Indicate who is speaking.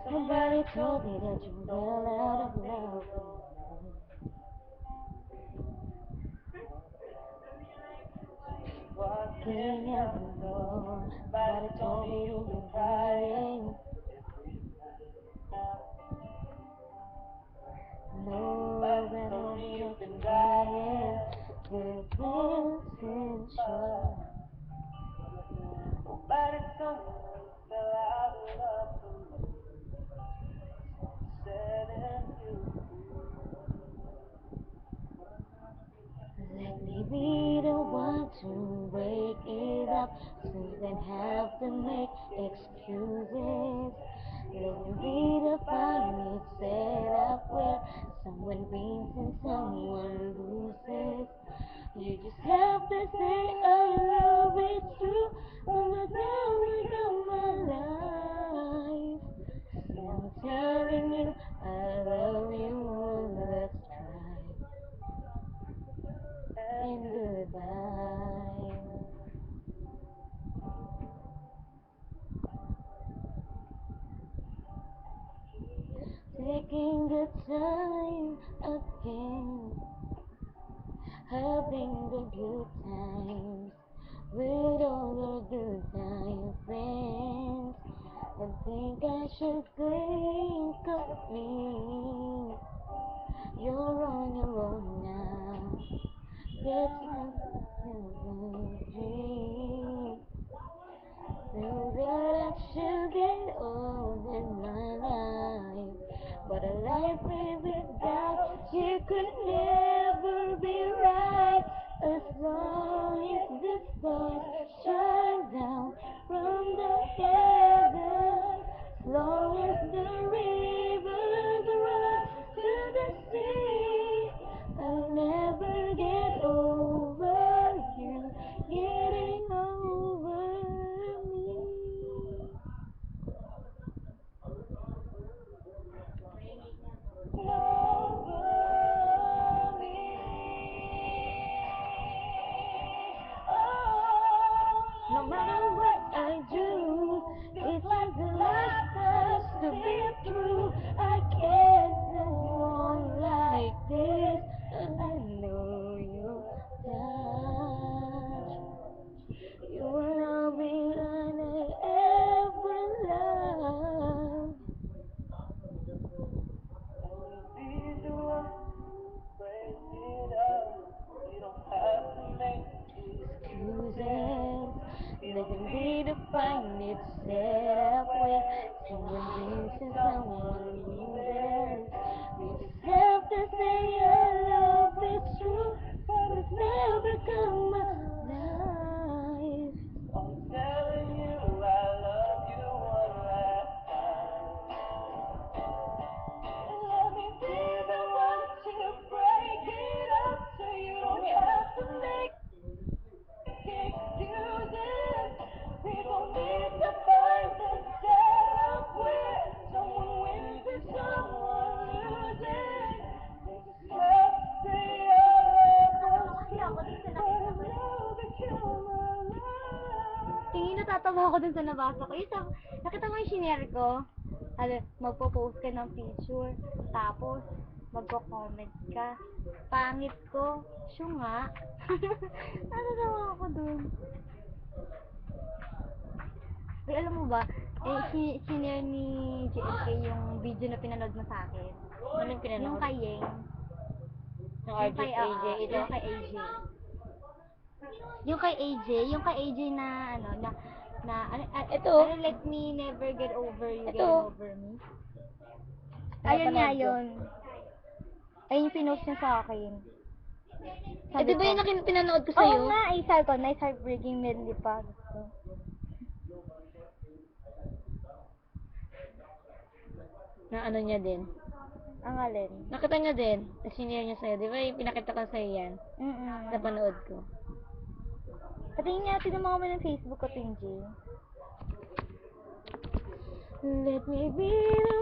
Speaker 1: Somebody told me that you fell out of love. Walking out the door, somebody told me you've been crying. No, that told me you've been crying. Good feelings sure. Somebody told me you fell out of love. Setting you free. Let me be the one to break it up, so then have to make excuses. Let me be the final set up where someone wins and someone loses. You just have to say I love it true, from the time of my life. Now I'm telling you I love you, let's try and goodbye. Taking the time again, having the good times with all the good times friends. I think I should think of me. You're on your own now. That's not a dream. Know that I should get on in my life, but a life without you could never be right. As long as the stars shine down from the heavens, as long as the rivers run to the sea, I'll never get over you getting over me. Over me. Oh, no matter what I do, it's like the last has to be through. I can't go on like this, and I know you'll touch. You will all be I ever love. Be the one who breaks it up. You don't have to make excuses. Let them be the find it set up where someone wins and someone loses. You just have to say I love is true, but it's never come alive. I'm telling you I love you one last time. Let me be the one to break it up so you don't have to make excuses. We don't need to find the setup where someone wins and someone loses. You just have to say I love us true, but I know that you're my love. Tingin natatawa ako dun sa nabasa ko. Nakita mo yung shinare ko? Magpo-post ka ng picture, tapos magko-comment ka. Pangit ko. Siya nga. Natatawa ako dun. Uy, alam mo ba, sinare ni JFK yung video na pinanood mo sa akin.
Speaker 2: Ano yung pinanood?
Speaker 1: Yung kay Yeng.
Speaker 2: Yung RJ, AJ, ito?
Speaker 1: Yung kay AJ. Yung kay AJ na,
Speaker 2: Ito.
Speaker 1: let me never get over you,
Speaker 2: Ito.
Speaker 1: get over me. Ayun nga yun. Ayun yung pinost niya sa akin.
Speaker 2: Eh, di ba yung pinanood ko
Speaker 1: Oo
Speaker 2: sa'yo?
Speaker 1: nga, sabi ko, nice heartbreaking medley pa.
Speaker 2: Na ano niya din.
Speaker 1: Ang alin?
Speaker 2: Nakita niya din. Na sinare niya sa'yo. Di ba yung pinakita ko sa'yo yan? Napanood ko.
Speaker 1: Patingin nga, tinama kami ng Facebook ko, Tingy. Let me be the